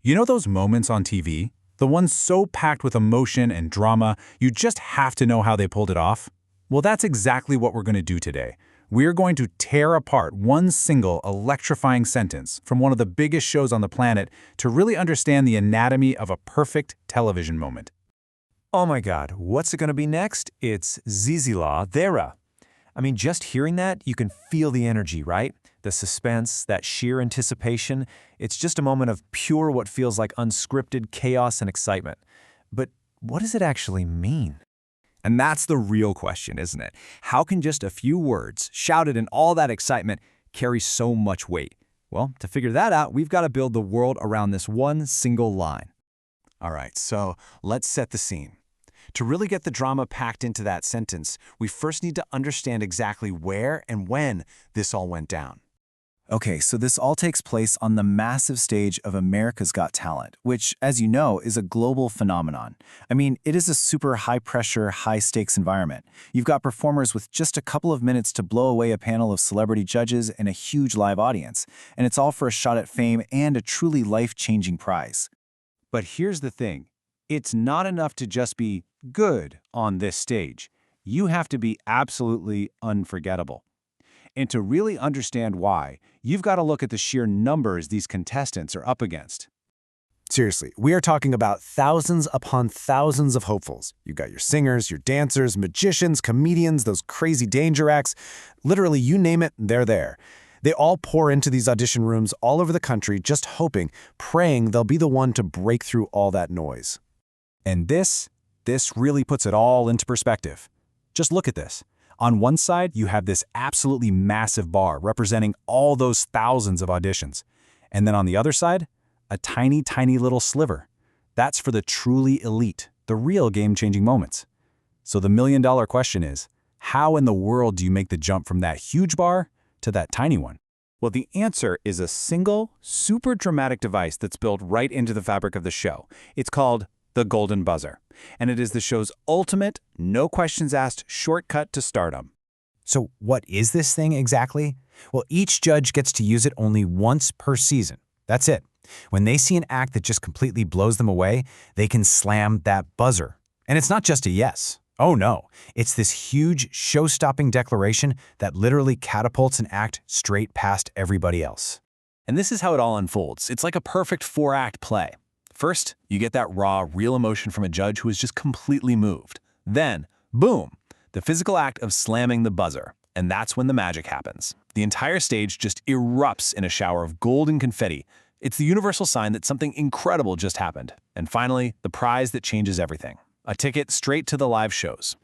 You know those moments on TV? The ones so packed with emotion and drama, you just have to know how they pulled it off? Well, that's exactly what we're going to do today. We're going to tear apart one single electrifying sentence from one of the biggest shows on the planet to really understand the anatomy of a perfect television moment. Oh my God, what's it going to be next? It's Zizila Thera. I mean, just hearing that, you can feel the energy, right? The suspense, that sheer anticipation. It's just a moment of pure what feels like unscripted chaos and excitement. But what does it actually mean? And that's the real question, isn't it? How can just a few words, shouted in all that excitement, carry so much weight? Well, to figure that out, we've got to build the world around this one single line. All right, so let's set the scene. To really get the drama packed into that sentence, we first need to understand exactly where and when this all went down. Okay, so this all takes place on the massive stage of America's Got Talent, which, as you know, is a global phenomenon. I mean, it is a super high-pressure, high-stakes environment. You've got performers with just a couple of minutes to blow away a panel of celebrity judges and a huge live audience, and it's all for a shot at fame and a truly life-changing prize. But here's the thing. It's not enough to just be good on this stage. You have to be absolutely unforgettable. And to really understand why, you've got to look at the sheer numbers these contestants are up against. Seriously, we are talking about thousands upon thousands of hopefuls. You've got your singers, your dancers, magicians, comedians, those crazy danger acts. Literally, you name it, they're there. They all pour into these audition rooms all over the country just hoping, praying they'll be the one to break through all that noise. And this really puts it all into perspective. Just look at this. On one side, you have this absolutely massive bar representing all those thousands of auditions. And then on the other side, a tiny, tiny little sliver. That's for the truly elite, the real game-changing moments. So the million-dollar question is, how in the world do you make the jump from that huge bar to that tiny one? Well, the answer is a single, super dramatic device that's built right into the fabric of the show. It's called the Golden Buzzer, and it is the show's ultimate, no-questions-asked shortcut to stardom. So what is this thing exactly? Well, each judge gets to use it only once per season. That's it. When they see an act that just completely blows them away, they can slam that buzzer. And it's not just a yes. Oh no, it's this huge show-stopping declaration that literally catapults an act straight past everybody else. And this is how it all unfolds. It's like a perfect four-act play. First, you get that raw, real emotion from a judge who is just completely moved. Then, boom, the physical act of slamming the buzzer. And that's when the magic happens. The entire stage just erupts in a shower of golden confetti. It's the universal sign that something incredible just happened. And finally, the prize that changes everything. A ticket straight to the live shows.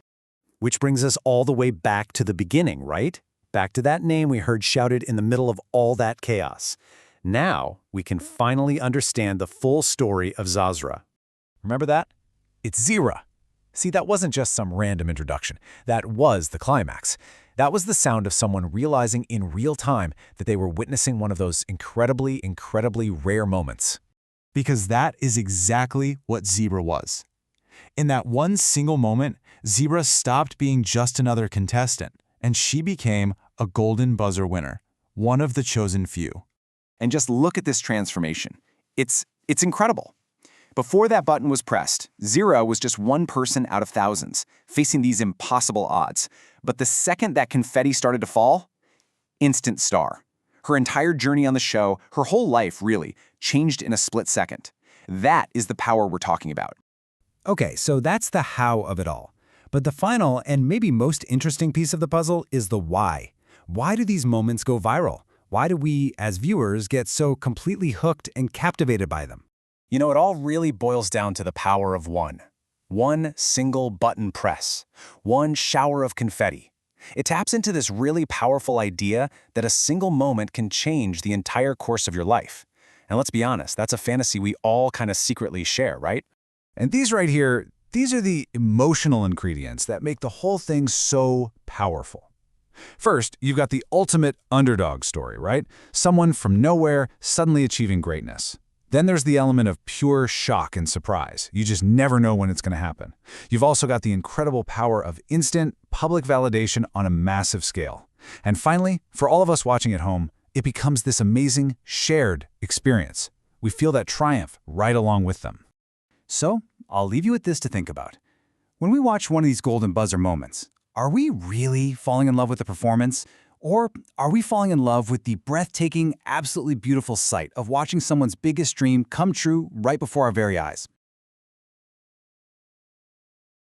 Which brings us all the way back to the beginning, right? Back to that name we heard shouted in the middle of all that chaos. Now, we can finally understand the full story of Zazra. Remember that? It's Zira. See, that wasn't just some random introduction. That was the climax. That was the sound of someone realizing in real time that they were witnessing one of those incredibly, incredibly rare moments. Because that is exactly what Zebra was. In that one single moment, Zebra stopped being just another contestant, and she became a Golden Buzzer winner, one of the chosen few. And just look at this transformation. It's incredible. Before that button was pressed, Zira was just one person out of thousands, facing these impossible odds. But the second that confetti started to fall, instant star. Her entire journey on the show, her whole life really, changed in a split second. That is the power we're talking about. Okay, so that's the how of it all. But the final and maybe most interesting piece of the puzzle is the why. Why do these moments go viral? Why do we, as viewers, get so completely hooked and captivated by them? You know, it all really boils down to the power of one. One single button press. One shower of confetti. It taps into this really powerful idea that a single moment can change the entire course of your life. And let's be honest, that's a fantasy we all kind of secretly share, right? And these right here, these are the emotional ingredients that make the whole thing so powerful. First, you've got the ultimate underdog story, right? Someone from nowhere suddenly achieving greatness. Then there's the element of pure shock and surprise. You just never know when it's going to happen. You've also got the incredible power of instant, public validation on a massive scale. And finally, for all of us watching at home, it becomes this amazing, shared experience. We feel that triumph right along with them. So, I'll leave you with this to think about. When we watch one of these golden buzzer moments, are we really falling in love with the performance? Or are we falling in love with the breathtaking, absolutely beautiful sight of watching someone's biggest dream come true right before our very eyes?